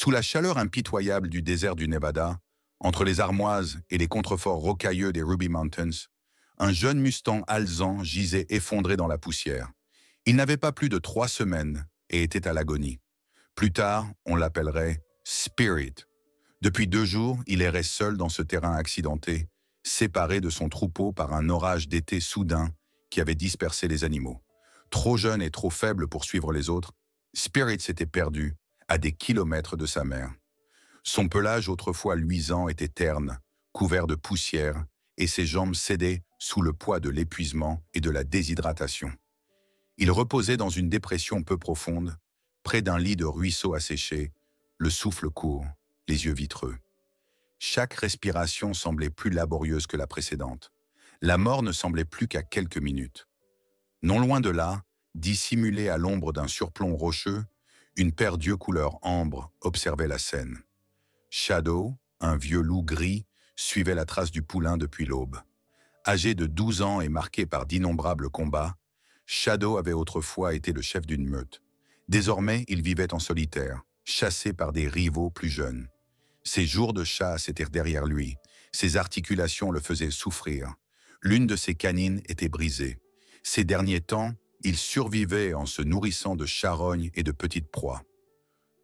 Sous la chaleur impitoyable du désert du Nevada, entre les armoises et les contreforts rocailleux des Ruby Mountains, un jeune Mustang alezan gisait effondré dans la poussière. Il n'avait pas plus de 3 semaines et était à l'agonie. Plus tard, on l'appellerait Spirit. Depuis 2 jours, il errait seul dans ce terrain accidenté, séparé de son troupeau par un orage d'été soudain qui avait dispersé les animaux. Trop jeune et trop faible pour suivre les autres, Spirit s'était perdu à des kilomètres de sa mère. Son pelage autrefois luisant était terne, couvert de poussière, et ses jambes cédaient sous le poids de l'épuisement et de la déshydratation. Il reposait dans une dépression peu profonde, près d'un lit de ruisseau asséché, le souffle court, les yeux vitreux. Chaque respiration semblait plus laborieuse que la précédente. La mort ne semblait plus qu'à quelques minutes. Non loin de là, dissimulée à l'ombre d'un surplomb rocheux, une paire d'yeux couleur ambre observait la scène. Shadow, un vieux loup gris, suivait la trace du poulain depuis l'aube. Âgé de 12 ans et marqué par d'innombrables combats, Shadow avait autrefois été le chef d'une meute. Désormais, il vivait en solitaire, chassé par des rivaux plus jeunes. Ses jours de chasse étaient derrière lui, ses articulations le faisaient souffrir. L'une de ses canines était brisée. Ces derniers temps, il survivait en se nourrissant de charognes et de petites proies.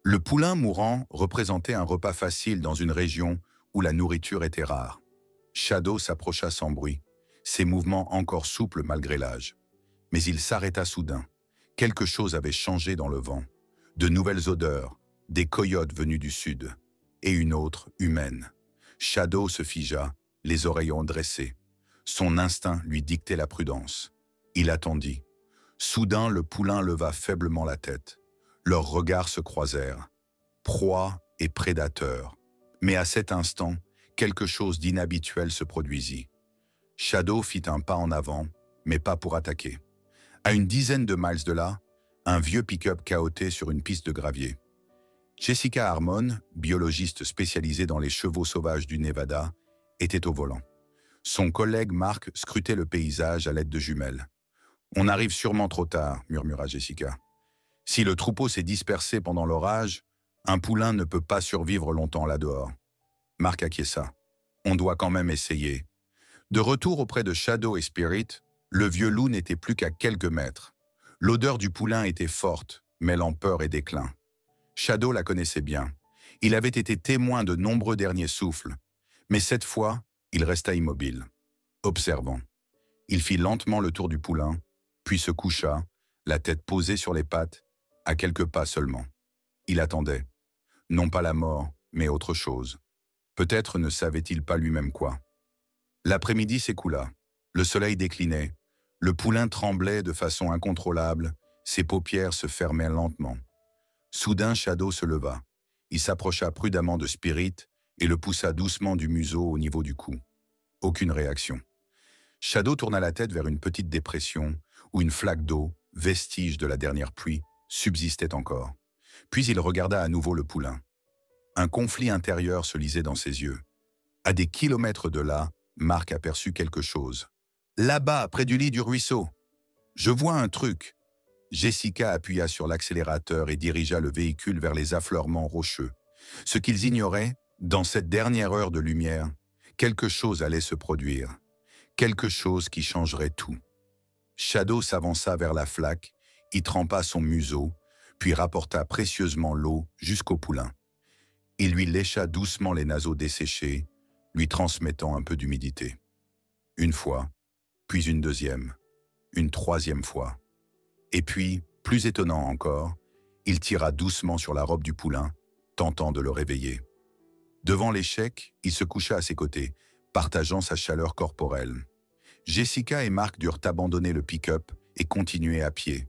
Le poulain mourant représentait un repas facile dans une région où la nourriture était rare. Shadow s'approcha sans bruit, ses mouvements encore souples malgré l'âge. Mais il s'arrêta soudain. Quelque chose avait changé dans le vent. De nouvelles odeurs, des coyotes venus du sud, et une autre, humaine. Shadow se figea, les oreillons dressés. Son instinct lui dictait la prudence. Il attendit. Soudain, le poulain leva faiblement la tête. Leurs regards se croisèrent. Proie et prédateur. Mais à cet instant, quelque chose d'inhabituel se produisit. Shadow fit un pas en avant, mais pas pour attaquer. À une dizaine de miles de là, un vieux pick-up cahotait sur une piste de gravier. Jessica Harmon, biologiste spécialisée dans les chevaux sauvages du Nevada, était au volant. Son collègue Mark scrutait le paysage à l'aide de jumelles. « On arrive sûrement trop tard », murmura Jessica. « Si le troupeau s'est dispersé pendant l'orage, un poulain ne peut pas survivre longtemps là-dehors. » Mark acquiesça. « On doit quand même essayer. » De retour auprès de Shadow et Spirit, le vieux loup n'était plus qu'à quelques mètres. L'odeur du poulain était forte, mêlant peur et déclin. Shadow la connaissait bien. Il avait été témoin de nombreux derniers souffles. Mais cette fois, il resta immobile, observant. Il fit lentement le tour du poulain, puis se coucha, la tête posée sur les pattes, à quelques pas seulement. Il attendait. Non pas la mort, mais autre chose. Peut-être ne savait-il pas lui-même quoi. L'après-midi s'écoula. Le soleil déclinait. Le poulain tremblait de façon incontrôlable. Ses paupières se fermaient lentement. Soudain, Shadow se leva. Il s'approcha prudemment de Spirit et le poussa doucement du museau au niveau du cou. Aucune réaction. Shadow tourna la tête vers une petite dépression où une flaque d'eau, vestige de la dernière pluie, subsistait encore. Puis il regarda à nouveau le poulain. Un conflit intérieur se lisait dans ses yeux. À des kilomètres de là, Mark aperçut quelque chose. « Là-bas, près du lit du ruisseau. Je vois un truc. » Jessica appuya sur l'accélérateur et dirigea le véhicule vers les affleurements rocheux. Ce qu'ils ignoraient, dans cette dernière heure de lumière, quelque chose allait se produire. Quelque chose qui changerait tout. Shadow s'avança vers la flaque, y trempa son museau, puis rapporta précieusement l'eau jusqu'au poulain. Il lui lécha doucement les naseaux desséchés, lui transmettant un peu d'humidité. Une fois, puis une deuxième, une troisième fois. Et puis, plus étonnant encore, il tira doucement sur la robe du poulain, tentant de le réveiller. Devant l'échec, il se coucha à ses côtés, partageant sa chaleur corporelle. Jessica et Mark durent abandonner le pick-up et continuer à pied.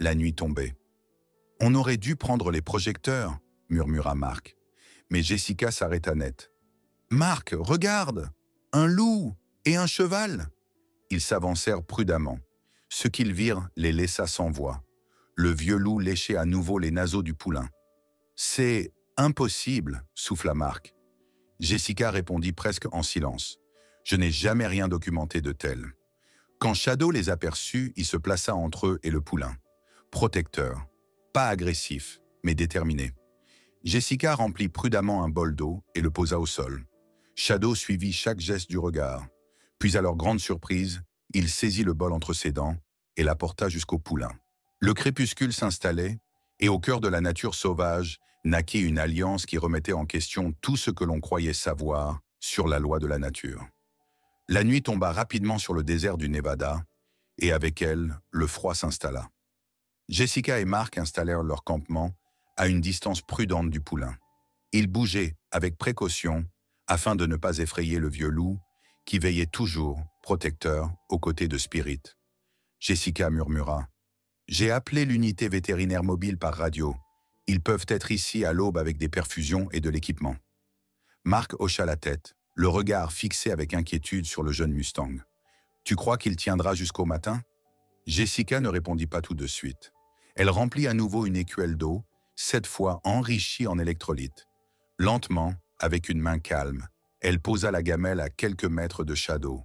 La nuit tombait. « On aurait dû prendre les projecteurs », murmura Mark. Mais Jessica s'arrêta net. « Mark, regarde! Un loup et un cheval !» Ils s'avancèrent prudemment. Ce qu'ils virent les laissa sans voix. Le vieux loup léchait à nouveau les naseaux du poulain. « C'est impossible », souffla Mark. Jessica répondit presque en silence. « Je n'ai jamais rien documenté de tel. » Quand Shadow les aperçut, il se plaça entre eux et le poulain. Protecteur, pas agressif, mais déterminé. Jessica remplit prudemment un bol d'eau et le posa au sol. Shadow suivit chaque geste du regard. Puis à leur grande surprise, il saisit le bol entre ses dents et la porta jusqu'au poulain. Le crépuscule s'installait et au cœur de la nature sauvage naquit une alliance qui remettait en question tout ce que l'on croyait savoir sur la loi de la nature. La nuit tomba rapidement sur le désert du Nevada et avec elle, le froid s'installa. Jessica et Mark installèrent leur campement à une distance prudente du poulain. Ils bougeaient avec précaution afin de ne pas effrayer le vieux loup qui veillait toujours, protecteur, aux côtés de Spirit. Jessica murmura « J'ai appelé l'unité vétérinaire mobile par radio. Ils peuvent être ici à l'aube avec des perfusions et de l'équipement. » Mark hocha la tête, le regard fixé avec inquiétude sur le jeune Mustang. « Tu crois qu'il tiendra jusqu'au matin ?» Jessica ne répondit pas tout de suite. Elle remplit à nouveau une écuelle d'eau, cette fois enrichie en électrolytes. Lentement, avec une main calme, elle posa la gamelle à quelques mètres de Shadow.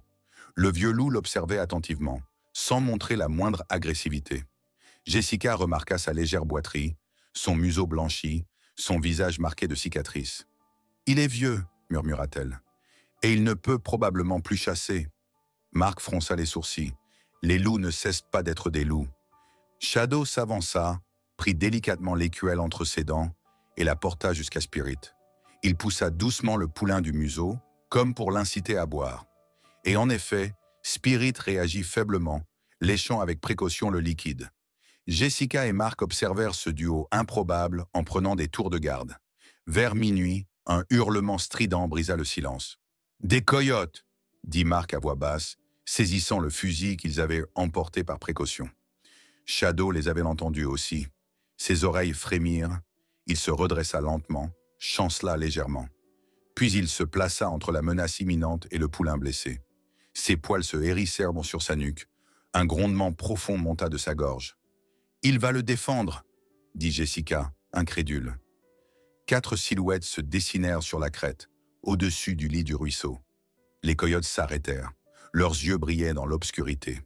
Le vieux loup l'observait attentivement, sans montrer la moindre agressivité. Jessica remarqua sa légère boiterie, son museau blanchi, son visage marqué de cicatrices. « Il est vieux, » murmura-t-elle, « et il ne peut probablement plus chasser. » Mark fronça les sourcils. « Les loups ne cessent pas d'être des loups. » Shadow s'avança, prit délicatement l'écuelle entre ses dents et la porta jusqu'à Spirit. Il poussa doucement le poulain du museau, comme pour l'inciter à boire. Et en effet, Spirit réagit faiblement, léchant avec précaution le liquide. Jessica et Mark observèrent ce duo improbable en prenant des tours de garde. Vers minuit, un hurlement strident brisa le silence. « Des coyotes !» dit Mark à voix basse, saisissant le fusil qu'ils avaient emporté par précaution. Shadow les avait entendus aussi. Ses oreilles frémirent, il se redressa lentement, chancela légèrement. Puis il se plaça entre la menace imminente et le poulain blessé. Ses poils se hérissèrent sur sa nuque. Un grondement profond monta de sa gorge. « Il va le défendre !» dit Jessica, incrédule. 4 silhouettes se dessinèrent sur la crête, au-dessus du lit du ruisseau. Les coyotes s'arrêtèrent. Leurs yeux brillaient dans l'obscurité.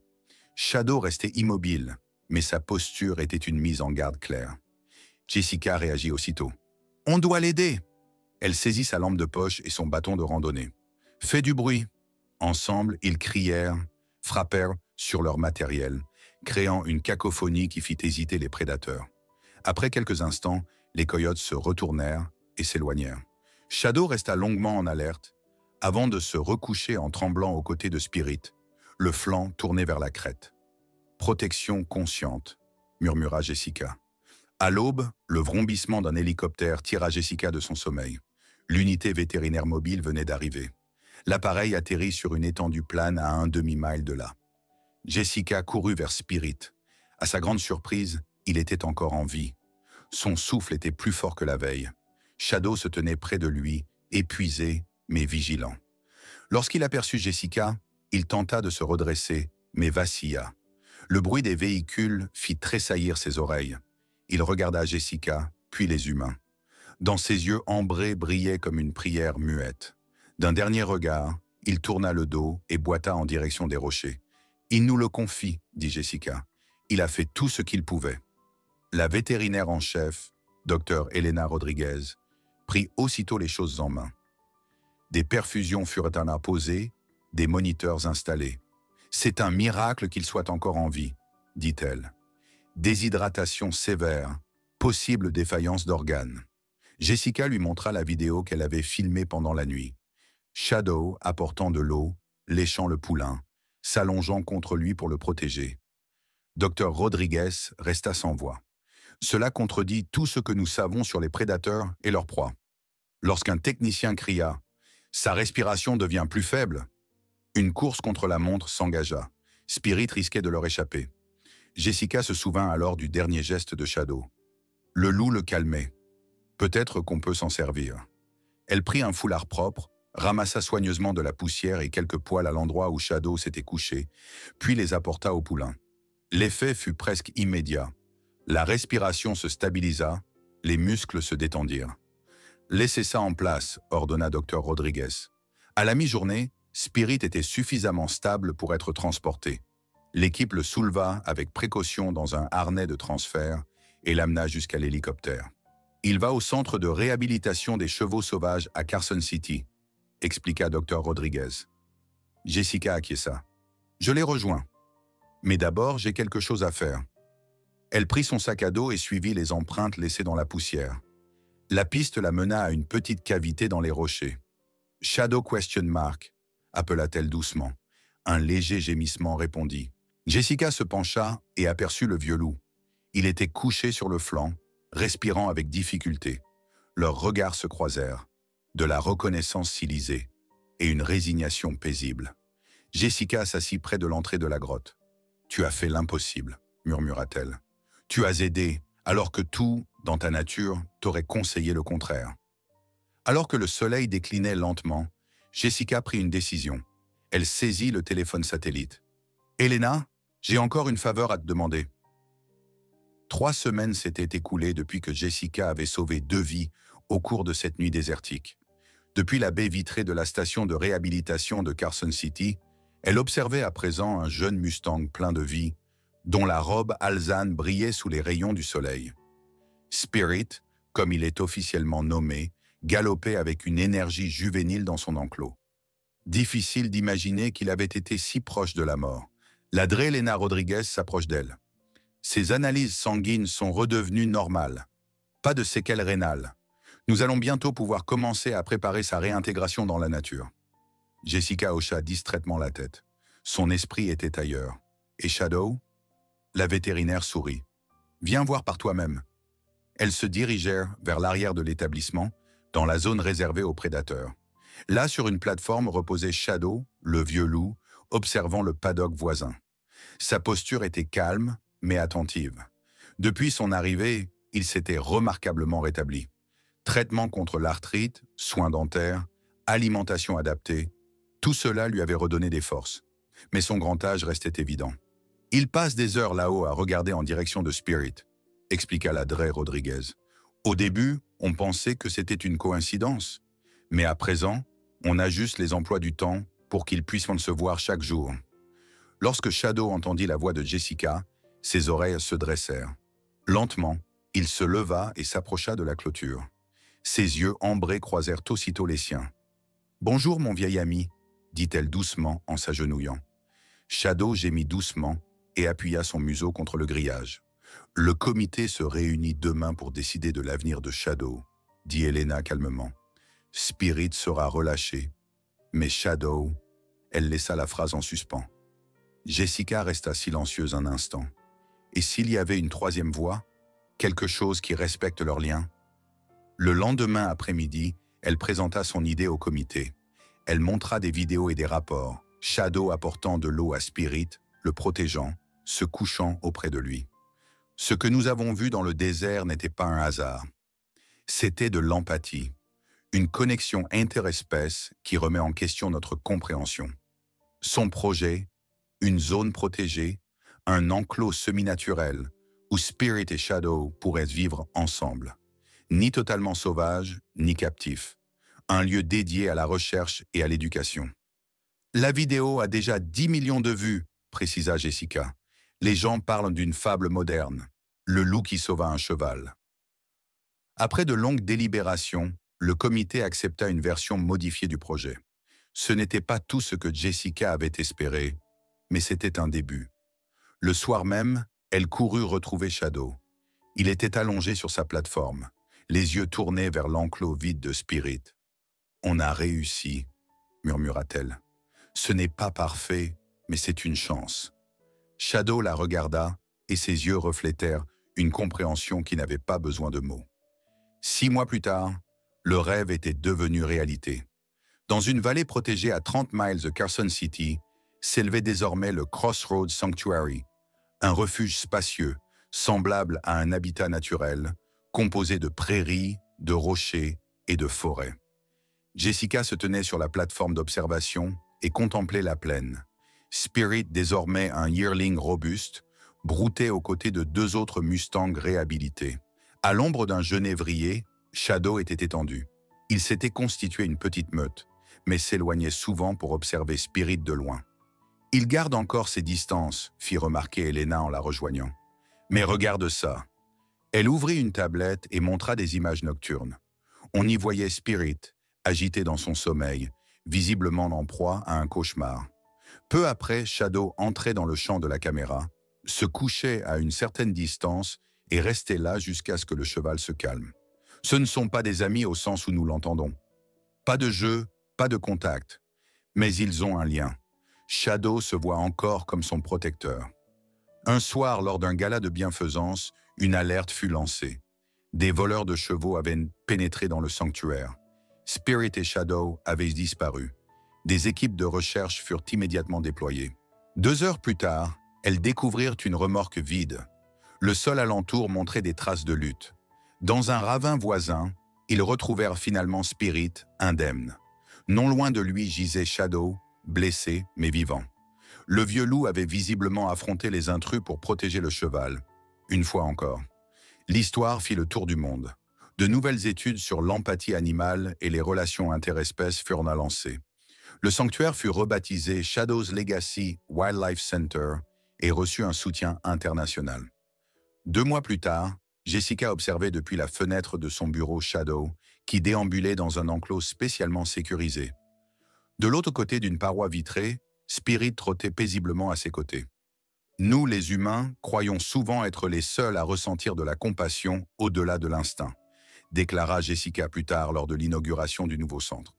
Shadow restait immobile, mais sa posture était une mise en garde claire. Jessica réagit aussitôt. « On doit l'aider !» Elle saisit sa lampe de poche et son bâton de randonnée. « Fais du bruit !» Ensemble, ils crièrent, frappèrent sur leur matériel, créant une cacophonie qui fit hésiter les prédateurs. Après quelques instants, les coyotes se retournèrent et s'éloignèrent. Shadow resta longuement en alerte, avant de se recoucher en tremblant aux côtés de Spirit, le flanc tourné vers la crête. « Protection consciente », murmura Jessica. À l'aube, le vrombissement d'un hélicoptère tira Jessica de son sommeil. L'unité vétérinaire mobile venait d'arriver. L'appareil atterrit sur une étendue plane à un demi-mile de là. Jessica courut vers Spirit. À sa grande surprise, il était encore en vie. Son souffle était plus fort que la veille. Shadow se tenait près de lui, épuisé, mais vigilant. Lorsqu'il aperçut Jessica, il tenta de se redresser, mais vacilla. Le bruit des véhicules fit tressaillir ses oreilles. Il regarda Jessica, puis les humains. Dans ses yeux ambrés brillait comme une prière muette. D'un dernier regard, il tourna le dos et boita en direction des rochers. « Il nous le confie, » dit Jessica. « Il a fait tout ce qu'il pouvait. » La vétérinaire en chef, Dr Elena Rodriguez, prit aussitôt les choses en main. Des perfusions furent apposées, des moniteurs installés. « C'est un miracle qu'il soit encore en vie, » dit-elle. Déshydratation sévère, possible défaillance d'organes. Jessica lui montra la vidéo qu'elle avait filmée pendant la nuit. Shadow apportant de l'eau, léchant le poulain, s'allongeant contre lui pour le protéger. Dr Rodriguez resta sans voix. Cela contredit tout ce que nous savons sur les prédateurs et leurs proies. Lorsqu'un technicien cria « Sa respiration devient plus faible », une course contre la montre s'engagea. Spirit risquait de leur échapper. Jessica se souvint alors du dernier geste de Shadow. Le loup le calmait. Peut-être qu'on peut s'en servir. Elle prit un foulard propre, ramassa soigneusement de la poussière et quelques poils à l'endroit où Shadow s'était couché, puis les apporta au poulain. L'effet fut presque immédiat. La respiration se stabilisa, les muscles se détendirent. « Laissez ça en place », ordonna Dr Rodriguez. À la mi-journée, Spirit était suffisamment stable pour être transporté. L'équipe le souleva avec précaution dans un harnais de transfert et l'amena jusqu'à l'hélicoptère. Il va au centre de réhabilitation des chevaux sauvages à Carson City, expliqua Dr. Rodriguez. Jessica acquiesça. Je l'ai rejoint. Mais d'abord, j'ai quelque chose à faire. Elle prit son sac à dos et suivit les empreintes laissées dans la poussière. La piste la mena à une petite cavité dans les rochers. « Shadow question mark », appela-t-elle doucement. Un léger gémissement répondit. Jessica se pencha et aperçut le vieux loup. Il était couché sur le flanc, respirant avec difficulté. Leurs regards se croisèrent. De la reconnaissance silisée et une résignation paisible. Jessica s'assit près de l'entrée de la grotte. « Tu as fait l'impossible », murmura-t-elle. « Tu as aidé, alors que tout, dans ta nature, t'aurait conseillé le contraire. » Alors que le soleil déclinait lentement, Jessica prit une décision. Elle saisit le téléphone satellite. « Elena, j'ai encore une faveur à te demander. » 3 semaines s'étaient écoulées depuis que Jessica avait sauvé 2 vies au cours de cette nuit désertique. Depuis la baie vitrée de la station de réhabilitation de Carson City, elle observait à présent un jeune Mustang plein de vie, dont la robe alezane brillait sous les rayons du soleil. Spirit, comme il est officiellement nommé, galopait avec une énergie juvénile dans son enclos. Difficile d'imaginer qu'il avait été si proche de la mort. La Elena Rodriguez s'approche d'elle. Ses analyses sanguines sont redevenues normales. Pas de séquelles rénales. Nous allons bientôt pouvoir commencer à préparer sa réintégration dans la nature. Jessica hocha distraitement la tête. Son esprit était ailleurs. Et Shadow? La vétérinaire sourit. Viens voir par toi-même. Elles se dirigèrent vers l'arrière de l'établissement, dans la zone réservée aux prédateurs. Là, sur une plateforme, reposait Shadow, le vieux loup, observant le paddock voisin. Sa posture était calme, mais attentive. Depuis son arrivée, il s'était remarquablement rétabli. Traitement contre l'arthrite, soins dentaires, alimentation adaptée, tout cela lui avait redonné des forces. Mais son grand âge restait évident. « Il passe des heures là-haut à regarder en direction de Spirit », expliqua la Dre Rodriguez. « Au début, on pensait que c'était une coïncidence. Mais à présent, on ajuste les emplois du temps pour qu'ils puissent se voir chaque jour. » Lorsque Shadow entendit la voix de Jessica, ses oreilles se dressèrent. Lentement, il se leva et s'approcha de la clôture. Ses yeux ambrés croisèrent aussitôt les siens. « Bonjour, mon vieil ami », dit-elle doucement en s'agenouillant. Shadow gémit doucement et appuya son museau contre le grillage. « Le comité se réunit demain pour décider de l'avenir de Shadow », dit Elena calmement. « Spirit sera relâché, mais Shadow… » Elle laissa la phrase en suspens. Jessica resta silencieuse un instant. Et s'il y avait une troisième voie, quelque chose qui respecte leur lien? Le lendemain après-midi, elle présenta son idée au comité. Elle montra des vidéos et des rapports, Shadow apportant de l'eau à Spirit, le protégeant, se couchant auprès de lui. Ce que nous avons vu dans le désert n'était pas un hasard. C'était de l'empathie, une connexion interespèce qui remet en question notre compréhension. Son projet, une zone protégée, un enclos semi-naturel où Spirit et Shadow pourraient vivre ensemble. Ni totalement sauvages, ni captifs. Un lieu dédié à la recherche et à l'éducation. La vidéo a déjà 10 millions de vues, précisa Jessica. Les gens parlent d'une fable moderne, le loup qui sauva un cheval. Après de longues délibérations, le comité accepta une version modifiée du projet. Ce n'était pas tout ce que Jessica avait espéré, mais c'était un début. Le soir même, elle courut retrouver Shadow. Il était allongé sur sa plateforme, les yeux tournés vers l'enclos vide de Spirit. « On a réussi », murmura-t-elle. « Ce n'est pas parfait, mais c'est une chance. » Shadow la regarda et ses yeux reflétèrent une compréhension qui n'avait pas besoin de mots. 6 mois plus tard, le rêve était devenu réalité. Dans une vallée protégée à 30 miles de Carson City, s'élevait désormais le Crossroads Sanctuary, un refuge spacieux, semblable à un habitat naturel, composé de prairies, de rochers et de forêts. Jessica se tenait sur la plateforme d'observation et contemplait la plaine. Spirit, désormais un yearling robuste, broutait aux côtés de 2 autres Mustangs réhabilités. À l'ombre d'un genévrier, Shadow était étendu. Il s'était constitué une petite meute, mais s'éloignait souvent pour observer Spirit de loin. « Il garde encore ses distances », fit remarquer Elena en la rejoignant. « Mais regarde ça !» Elle ouvrit une tablette et montra des images nocturnes. On y voyait Spirit, agité dans son sommeil, visiblement en proie à un cauchemar. Peu après, Shadow entrait dans le champ de la caméra, se couchait à une certaine distance et restait là jusqu'à ce que le cheval se calme. Ce ne sont pas des amis au sens où nous l'entendons. Pas de jeu, pas de contact. Mais ils ont un lien. Shadow se voit encore comme son protecteur. Un soir, lors d'un gala de bienfaisance, une alerte fut lancée. Des voleurs de chevaux avaient pénétré dans le sanctuaire. Spirit et Shadow avaient disparu. Des équipes de recherche furent immédiatement déployées. 2 heures plus tard, elles découvrirent une remorque vide. Le sol alentour montrait des traces de lutte. Dans un ravin voisin, ils retrouvèrent finalement Spirit, indemne. Non loin de lui gisait Shadow, blessé mais vivant. Le vieux loup avait visiblement affronté les intrus pour protéger le cheval. Une fois encore. L'histoire fit le tour du monde. De nouvelles études sur l'empathie animale et les relations interespèces furent lancées. Le sanctuaire fut rebaptisé Shadow's Legacy Wildlife Center et reçut un soutien international. 2 mois plus tard, Jessica observait depuis la fenêtre de son bureau Shadow, qui déambulait dans un enclos spécialement sécurisé. De l'autre côté d'une paroi vitrée, Spirit trottait paisiblement à ses côtés. Nous, les humains, croyons souvent être les seuls à ressentir de la compassion au-delà de l'instinct, déclara Jessica plus tard lors de l'inauguration du nouveau centre.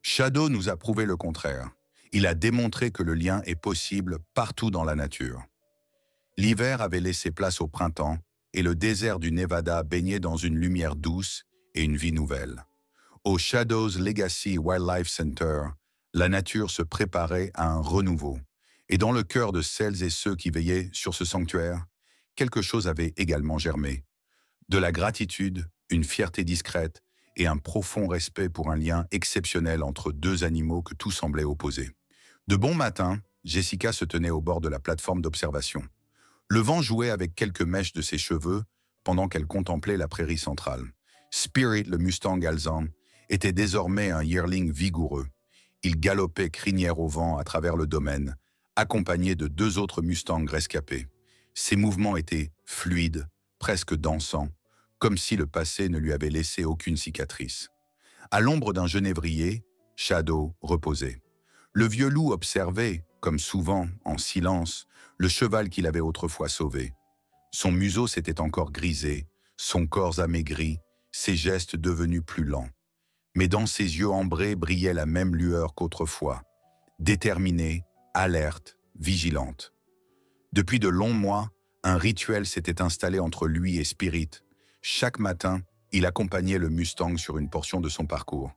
Shadow nous a prouvé le contraire. Il a démontré que le lien est possible partout dans la nature. L'hiver avait laissé place au printemps et le désert du Nevada baignait dans une lumière douce et une vie nouvelle. Au Shadow's Legacy Wildlife Center, la nature se préparait à un renouveau. Et dans le cœur de celles et ceux qui veillaient sur ce sanctuaire, quelque chose avait également germé. De la gratitude, une fierté discrète et un profond respect pour un lien exceptionnel entre 2 animaux que tout semblait opposer. De bon matin, Jessica se tenait au bord de la plateforme d'observation. Le vent jouait avec quelques mèches de ses cheveux pendant qu'elle contemplait la prairie centrale. Spirit, le Mustang alezan, était désormais un yearling vigoureux. Il galopait crinière au vent à travers le domaine, accompagné de 2 autres Mustangs rescapés. Ses mouvements étaient fluides, presque dansants, comme si le passé ne lui avait laissé aucune cicatrice. À l'ombre d'un genévrier, Shadow reposait. Le vieux loup observait, comme souvent, en silence, le cheval qu'il avait autrefois sauvé. Son museau s'était encore grisé, son corps amaigri, ses gestes devenus plus lents. Mais dans ses yeux ambrés brillait la même lueur qu'autrefois, déterminée, alerte, vigilante. Depuis de longs mois, un rituel s'était installé entre lui et Spirit. Chaque matin, il accompagnait le Mustang sur une portion de son parcours.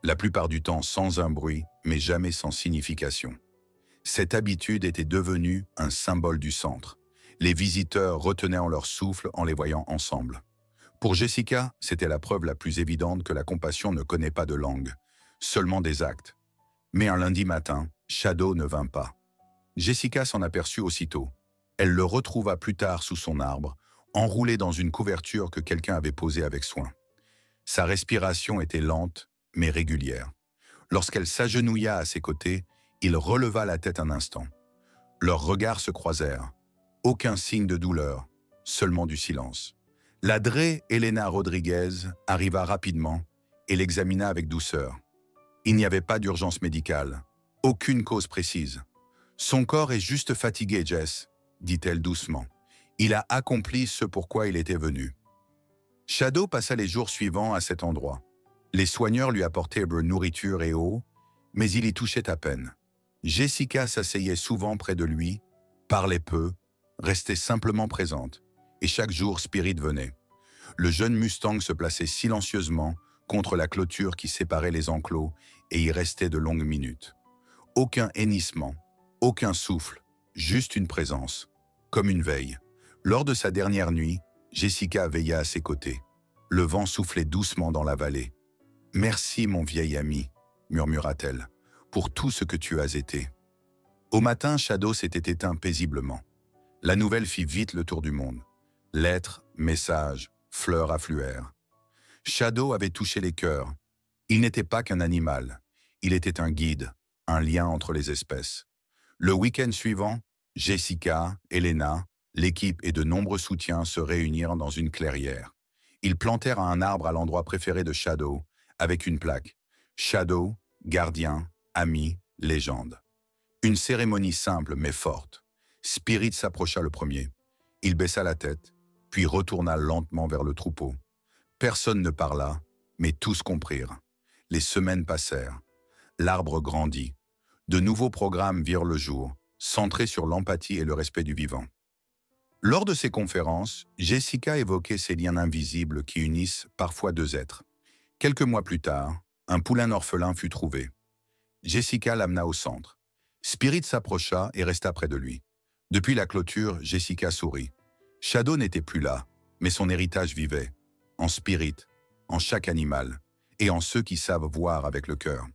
La plupart du temps sans un bruit, mais jamais sans signification. Cette habitude était devenue un symbole du centre. Les visiteurs retenaient en leur souffle en les voyant ensemble. Pour Jessica, c'était la preuve la plus évidente que la compassion ne connaît pas de langue, seulement des actes. Mais un lundi matin, Shadow ne vint pas. Jessica s'en aperçut aussitôt. Elle le retrouva plus tard sous son arbre, enroulé dans une couverture que quelqu'un avait posée avec soin. Sa respiration était lente, mais régulière. Lorsqu'elle s'agenouilla à ses côtés, il releva la tête un instant. Leurs regards se croisèrent. Aucun signe de douleur, seulement du silence. La Dre Elena Rodriguez arriva rapidement et l'examina avec douceur. Il n'y avait pas d'urgence médicale, aucune cause précise. Son corps est juste fatigué, Jess, dit-elle doucement. Il a accompli ce pourquoi il était venu. Shadow passa les jours suivants à cet endroit. Les soigneurs lui apportaient nourriture et eau, mais il y touchait à peine. Jessica s'asseyait souvent près de lui, parlait peu, restait simplement présente, et chaque jour Spirit venait. Le jeune Mustang se plaçait silencieusement contre la clôture qui séparait les enclos et y restait de longues minutes. Aucun hennissement, aucun souffle, juste une présence, comme une veille. Lors de sa dernière nuit, Jessica veilla à ses côtés. Le vent soufflait doucement dans la vallée. « Merci, mon vieil ami », murmura-t-elle, « pour tout ce que tu as été. » Au matin, Shadow s'était éteint paisiblement. La nouvelle fit vite le tour du monde. Lettres, messages, fleurs affluèrent. Shadow avait touché les cœurs. Il n'était pas qu'un animal. Il était un guide, un lien entre les espèces. Le week-end suivant, Jessica, Elena, L'équipe et de nombreux soutiens se réunirent dans une clairière. Ils plantèrent un arbre à l'endroit préféré de Shadow, avec une plaque. Shadow, gardien, ami, légende. Une cérémonie simple mais forte. Spirit s'approcha le premier. Il baissa la tête, puis retourna lentement vers le troupeau. Personne ne parla, mais tous comprirent. Les semaines passèrent. L'arbre grandit. De nouveaux programmes virent le jour, centrés sur l'empathie et le respect du vivant. Lors de ces conférences, Jessica évoquait ces liens invisibles qui unissent parfois deux êtres. Quelques mois plus tard, un poulain orphelin fut trouvé. Jessica l'amena au centre. Spirit s'approcha et resta près de lui. Depuis la clôture, Jessica sourit. Shadow n'était plus là, mais son héritage vivait. En Spirit, en chaque animal, et en ceux qui savent voir avec le cœur.